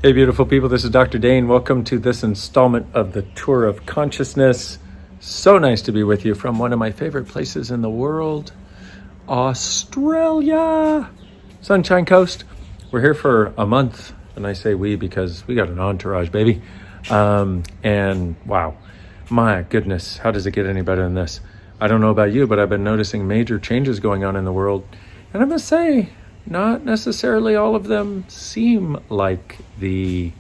Hey, beautiful people, this is Dr. Dain. Welcome to this installment of the Tour of Consciousness. So nice to be with you from one of my favorite places in the world, Australia, Sunshine Coast. We're here for a month, and I say we because we got an entourage, baby. And wow, my goodness, how does it get any better than this? I don't know about you, but I've been noticing major changes going on in the world. And I must say, not necessarily all of them seem like the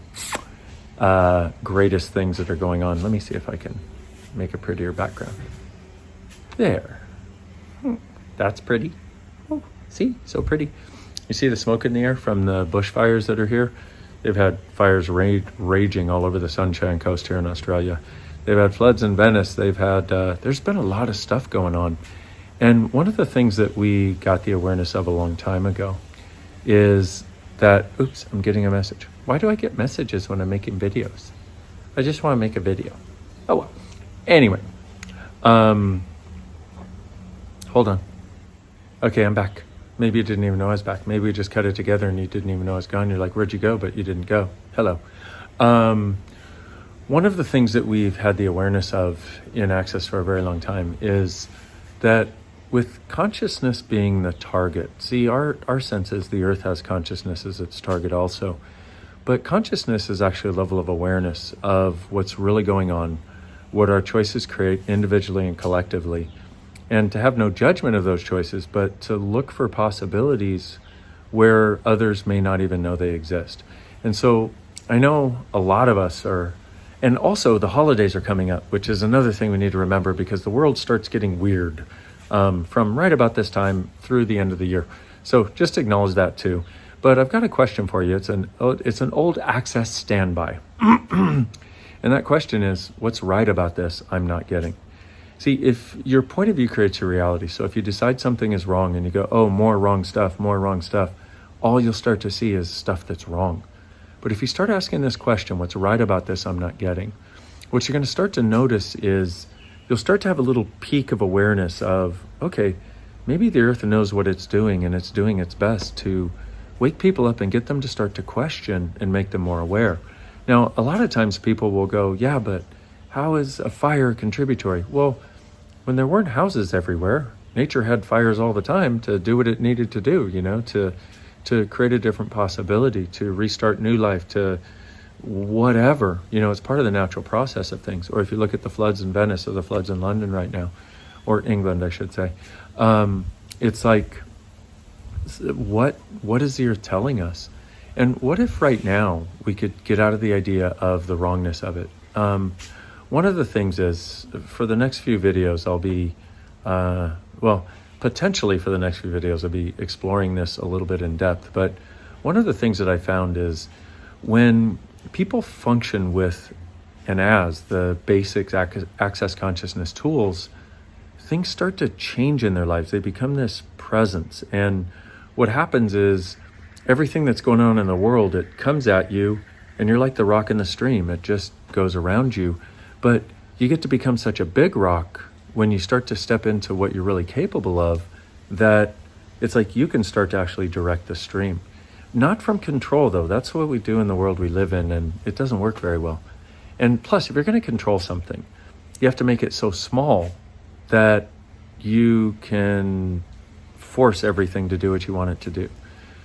greatest things that are going on. Let me see if I can make a prettier background. There. That's pretty. Oh, see? So pretty. You see the smoke in the air from the bushfires that are here? They've had fires raging all over the Sunshine Coast here in Australia. They've had floods in Venice. They've had, there's been a lot of stuff going on. And one of the things that we got the awareness of a long time ago is that, oops, I'm getting a message. Why do I get messages when I'm making videos? I just want to make a video. Oh, well. Anyway, hold on. Okay, I'm back. Maybe you didn't even know I was back. Maybe we just cut it together and you didn't even know I was gone. You're like, where'd you go? But you didn't go. Hello. One of the things that we've had the awareness of in Access for a very long time is that with consciousness being the target, see, our sense is the earth has consciousness as its target also, but consciousness is actually a level of awareness of what's really going on, what our choices create individually and collectively, and to have no judgment of those choices, but to look for possibilities where others may not even know they exist. And so I know a lot of us are, and also the holidays are coming up, which is another thing we need to remember because the world starts getting weird from right about this time through the end of the year. So just acknowledge that too. But I've got a question for you. It's an old Access standby. And that question is, what's right about this I'm not getting? See, if your point of view creates your reality, so if you decide something is wrong and you go, oh, more wrong stuff, all you'll start to see is stuff that's wrong. But if you start asking this question, what's right about this I'm not getting? What you're going to start to notice is you'll start to have a little peak of awareness of, okay, maybe the earth knows what it's doing and it's doing its best to wake people up and get them to start to question and make them more aware. Now, a lot of times people will go, yeah, but how is a fire contributory? Well, when there weren't houses everywhere, nature had fires all the time to do what it needed to do, to create a different possibility, to restart new life, to whatever, it's part of the natural process of things. Or if you look at the floods in Venice or the floods in London right now, or England, I should say, it's like, what is the earth telling us? And what if right now we could get out of the idea of the wrongness of it? One of the things is, for the next few videos, I'll be, potentially for the next few videos, I'll be exploring this a little bit in depth. But one of the things that I found is when people function with and as the basic access consciousness tools, things start to change in their lives. They become this presence. And what happens is everything that's going on in the world, it comes at you and you're like the rock in the stream. It just goes around you. But you get to become such a big rock when you start to step into what you're really capable of, that it's like you can start to actually direct the stream. Not from control, though. That's what we do in the world we live in, and it doesn't work very well. And plus, if you're going to control something, you have to make it so small that you can force everything to do what you want it to do.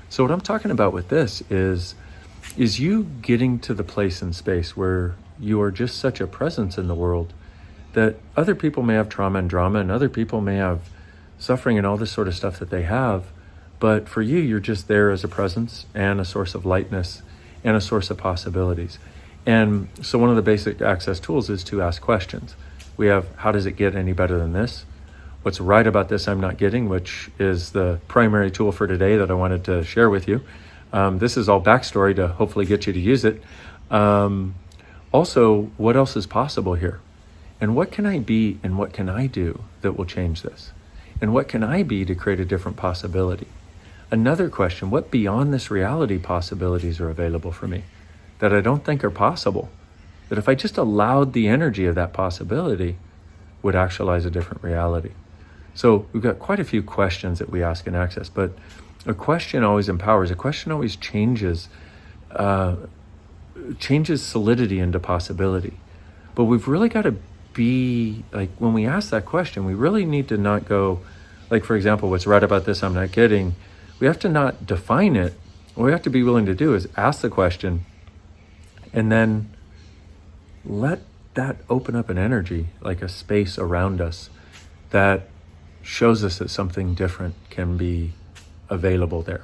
So what I'm talking about with this is you getting to the place in space where you are just such a presence in the world that other people may have trauma and drama, and other people may have suffering and all this sort of stuff that they have. But for you, you're just there as a presence and a source of lightness and a source of possibilities. And so one of the basic access tools is to ask questions. We have, how does it get any better than this? What's right about this I'm not getting, which is the primary tool for today that I wanted to share with you. This is all backstory to hopefully get you to use it. Also, what else is possible here? And what can I be and what can I do that will change this? And what can I be to create a different possibility? Another question, what beyond this reality possibilities are available for me that I don't think are possible? That if I just allowed the energy of that possibility, would actualize a different reality. So we've got quite a few questions that we ask in Access, but a question always empowers. A question always changes changes solidity into possibility. But we've really got to be like, when we ask that question, we really need to not go, like, for example, what's right about this I'm not getting. We have to not define it. What we have to be willing to do is ask the question and then let that open up an energy, like a space around us that shows us that something different can be available there.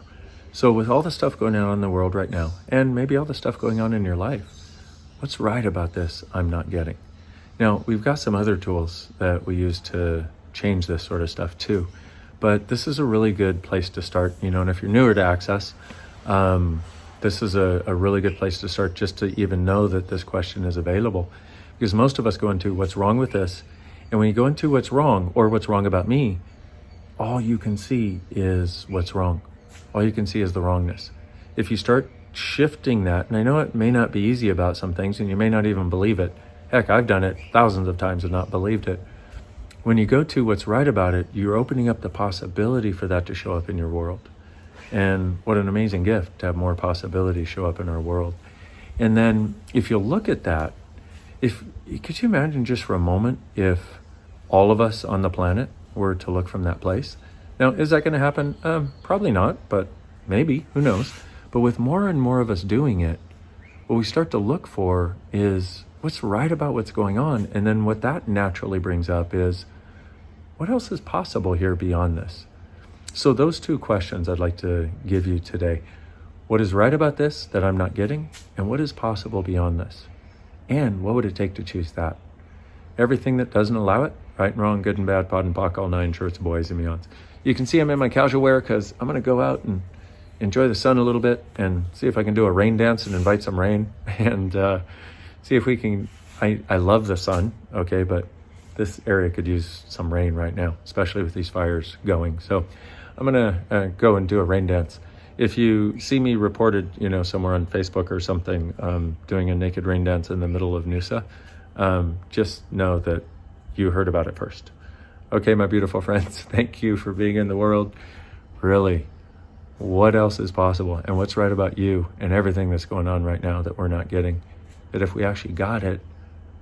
So with all the stuff going on in the world right now, and maybe all the stuff going on in your life, what's right about this I'm not getting? Now, we've got some other tools that we use to change this sort of stuff too, but this is a really good place to start, and if you're newer to Access, this is a really good place to start, just to even know that this question is available. Because most of us go into what's wrong with this, and when you go into what's wrong or what's wrong about me, all you can see is what's wrong. All you can see is the wrongness. If you start shifting that, and I know it may not be easy about some things, and you may not even believe it. Heck, I've done it thousands of times and not believed it. When you go to what's right about it, you're opening up the possibility for that to show up in your world. And what an amazing gift to have more possibilities show up in our world. And then if you look at that, could you imagine just for a moment if all of us on the planet were to look from that place? Now, is that going to happen? Probably not, but maybe, who knows? But with more and more of us doing it, what we start to look for is what's right about what's going on. And then what that naturally brings up is, what else is possible here beyond this? So those two questions I'd like to give you today. What is right about this that I'm not getting? And what is possible beyond this? And what would it take to choose that? Everything that doesn't allow it, right and wrong, good and bad, pod and pock, all nine shorts, boys and beyonds. You can see I'm in my casual wear because I'm going to go out and enjoy the sun a little bit and see if I can do a rain dance and invite some rain and see if we can. I love the sun, okay, but this area could use some rain right now, especially with these fires going. So I'm going to go and do a rain dance. If you see me reported, somewhere on Facebook or something, doing a naked rain dance in the middle of Noosa, just know that you heard about it first. Okay, my beautiful friends, thank you for being in the world. Really, what else is possible? And what's right about you and everything that's going on right now that we're not getting, that if we actually got it,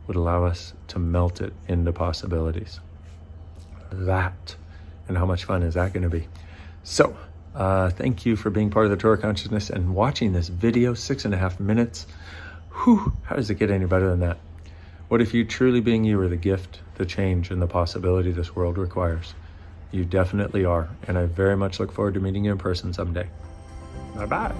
would allow us to melt it into possibilities. That, and how much fun is that going to be? So, thank you for being part of the Torah Consciousness and watching this video, 6.5 minutes. Whew, how does it get any better than that? What if you truly being you are the gift, the change, and the possibility this world requires? You definitely are, and I very much look forward to meeting you in person someday. Bye-bye.